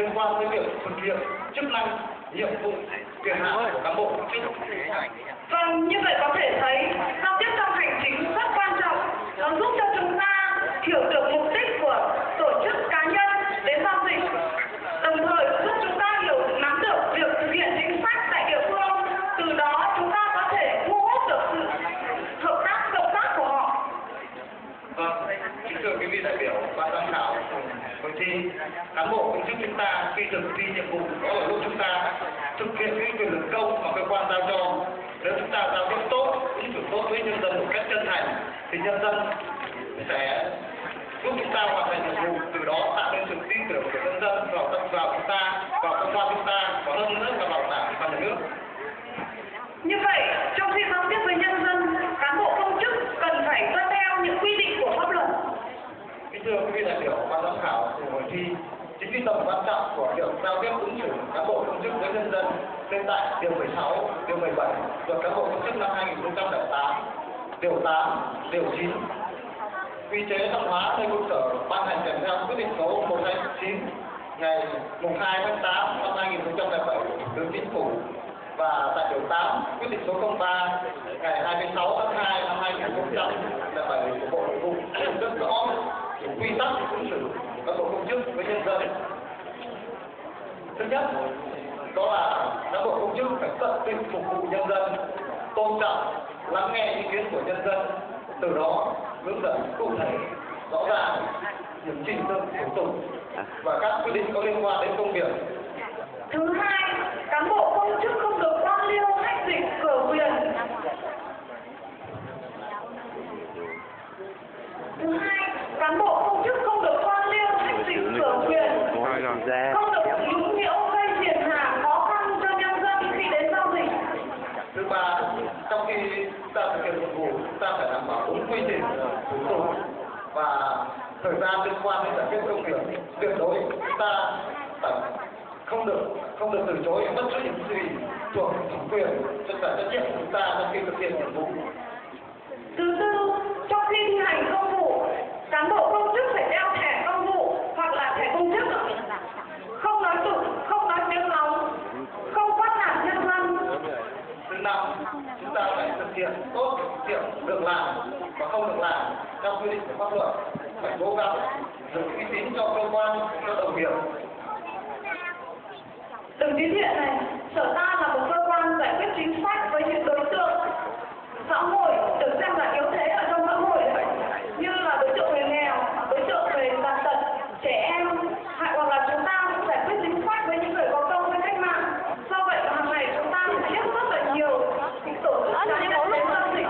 liên quan tới việc thực hiện chức năng, nhiệm vụ, quyền hạn của cán bộ công chức. Vâng, như vậy có thể thấy giao tiếp trong hành chính rất quan trọng, nó giúp cho chúng ta hiểu được mục đích của tổ chức cá nhân đến giao dịch, đồng thời giúp chúng ta nắm được việc thực hiện chính sách tại địa phương, từ đó chúng ta có thể thu hút được sự hợp tác rộng rãi của họ. Vâng, kính thưa quý vị đại biểu, ban giám khảo hội thi, cán bộ công chức chúng ta khi thực thi nhiệm vụ đó là lúc chúng ta thực hiện cái quyền lực công mà cơ quan giao cho. Nếu chúng ta giao tiếp tốt, ứng xử tốt với nhân dân một cách chân thành, thì nhân dân sẽ giúp chúng ta hoàn thành nhiệm vụ, từ đó tạo nên sự tin tưởng của nhân dân vào chúng ta, vào cơ quan chúng ta, và hơn nữa là vào đảng và nhà nước. Như vậy, trong khi giao tiếp với nhân dân, cán bộ công chức cần phải tuân theo những quy định của pháp luật. Kính thưa quý vị đại biểu, ban giám khảo của hội thi, chính vì tầm quan trọng của việc giao tiếp ứng xử cán bộ công chức với nhân dân nên tại điều 16, điều 17 Luật Cán bộ công chức năm 2008, điều 8, điều 9 quy chế văn hóa nơi công sở ban hành kèm theo quyết định số 129 ngày 2 tháng 8 năm 2007 từ Chính phủ, và tại điều 8 quyết định số 03 ngày 26 tháng 2 năm 2007 của Bộ Nội vụ rất rõ quy tắc ứng xử cán bộ công chức với nhân dân. Thứ nhất, đó là cán bộ công chức phải tận tình phục vụ nhân dân, tôn trọng, lắng nghe ý kiến của nhân dân, từ đó hướng dẫn cụ thể, rõ ràng những trình tự thủ tục và các quy định có liên quan đến công việc. Thứ hai, cán bộ công chức không được quan liêu hách dịch cửa quyền. Thứ hai, cán bộ công chức không được quan liêu hách dịch cửa quyền, không được nhũng nhiễu gây phiền hà khó khăn cho nhân dân khi đến giao dịch. Thứ ba, trong khi ta thực hiện nhiệm vụ, chúng ta phải đảm bảo đúng quy trình, thủ tục và thời gian liên quan đến giải quyết công việc. Tuyệt đối chúng ta phải không được từ chối bất cứ những gì thuộc thẩm quyền cho cả trách nhiệm của chúng ta trong khi thực hiện nhiệm vụ. Thứ tư, trong khi thi hành công vụ, cán bộ công chức phải đeo thẻ công vụ hoặc là thẻ công chức, không nói tục, không nói tiếng nóng, không quát nạt nhân dân. Thứ năm, chúng ta phải thực hiện tốt việc được làm và không được làm theo quy định của pháp luật, phải cố gắng giữ uy tín cho cơ quan, cho đồng nghiệp. Đồng chí Thiện này, Sở Ta là một cơ quan giải quyết chính sách với những đối tượng xã hội được xem là yếu thế ở trong xã hội, như là đối tượng người nghèo, đối tượng về tàn tật, trẻ em, hoặc là chúng ta cũng giải quyết chính sách với những người có công với cách mạng. Do vậy hàng ngày chúng ta phải tiếp rất là nhiều tổ chức cá nhân đến giao dịch.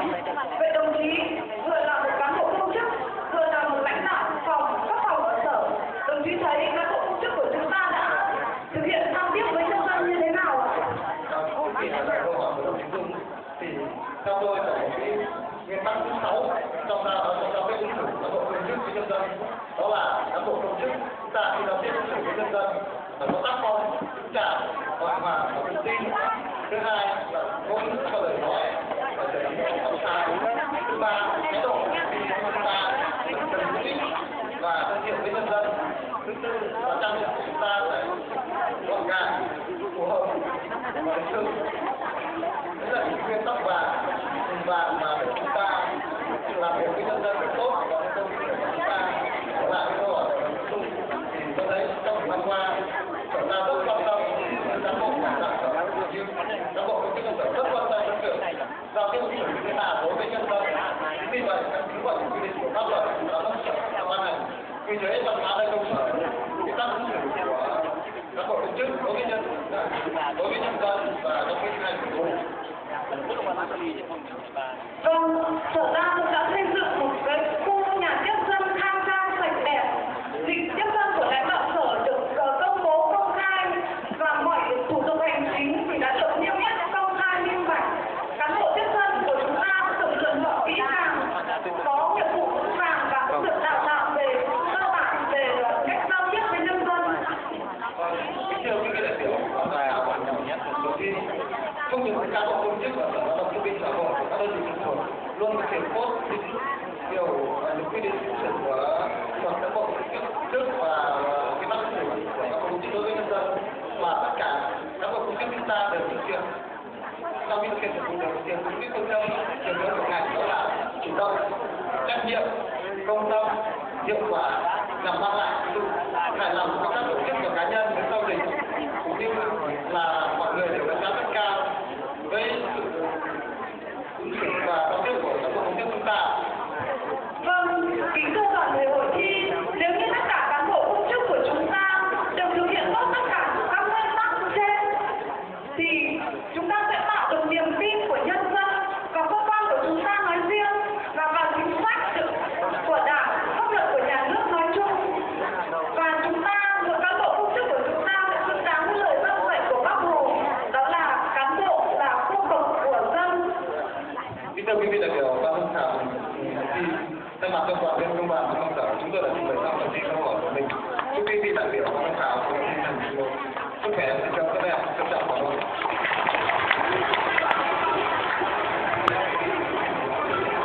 Vậy đồng chí vừa là một cán bộ công chức, vừa là một lãnh đạo phòng các phòng cơ sở, đồng chí thấy cán bộ công chức của chúng ta đã thực hiện giao tiếp với nhân dân như thế nào ạ? Câu hỏi của đồng chí Dung thì theo tôi là một cái nguyên tắc thứ 6 trong giao tiếp ứng xử cán bộ công chức với nhân dân, đó là cán bộ công chức chúng ta khi giao tiếp ứng xử với nhân dân phải có tác phong, vững chãi, hòa và tự tin. Thứ hai là ngôn ngữ và lời nói phải thể hiện trong sáng. Thứ ba, thái độ khi chúng ta cần quyết và thân thiện với nhân dân. Thứ tư là trang phục của chúng ta phải gọn gàng, phù hợp và lịch sự. Đấy là những nguyên tắc vàng mà để chúng ta làm việc với nhân dân được tốt và nhân dân của chúng ta lại với câu hỏi của Dung thì tôi thấy trong những năm qua Sở Ta rất quan tâm đến cán bộ cán bộ công chức cơ sở rất quan tâm đến việc giao tiếp ứng xử như thế nào đối với nhân dân. Chính vì vậy căn cứ vào những quy định của pháp luật và các sở ban hành quy chế văn hóa nơi công sở, quy tắc ứng xử của cán bộ công chức đối với nhân dân và trong khi thi hành nhiệm vụ. Vâng, Sở Ta cũng đã xây dựng một cái khu nhà tiếp dân khang trang sạch đẹp. Lịch tiếp dân của lãnh đạo sở được công bố công khai và mọi thủ tục hành chính thì đã được niêm yết công khai minh bạch. Cán bộ tiếp dân của chúng ta cũng được lựa chọn kỹ càng, có nghiệp vụ vững vàng và cũng được đào tạo về cơ bản về cách giao tiếp với nhân dân. Kính thưa quý vị đại biểu, không những cán bộ công chức và Sở Lao động Thương binh Xã hội của các đơn vị trực thuộc luôn thực hiện tốt điều những quy định ứng xử của luật cán bộ công chức và quy tắc ứng xử của các công chức đối với nhân mà tất cả cán bộ công chức chúng ta đều thực hiện trong những thực hiện đều thực hiện đúng cái phương châm truyền thống của ngành, đó là chủ động, trách nhiệm, công tâm, hiệu quả, nhằm mang lại sự hài lòng của các tổ chức và cá nhân sau dịch, cũng như là mọi người đều đánh giá rất cao với sự ứng xử và giao tiếp của cán bộ công chức chúng ta. Vâng, kính thưa toàn thể hội thi, nếu như tất cả cán bộ công chức của chúng ta đều thực hiện tốt tất cả các nguyên tắc trên, thì chúng ta sẽ tạo được niềm tin của nhân dân và cơ quan của chúng ta nói riêng và vào chính sách của Đảng, pháp luật của nhà nước nói chung. Và chúng ta, một cán bộ công chức của chúng ta sẽ xứng đáng với lời dâng dạy của Bác Hồ, đó là cán bộ là khuôn bậc của dân. Kính thưa quý vị đại biểu ban giám khảo thi, thay mặt cho toàn viên công đoàn và công sở, chúng tôi đã trình bày xong phần thi câu hỏi của mình. Chúc quý vị đại biểu ban giám khảo có một tinh thần sức khỏe,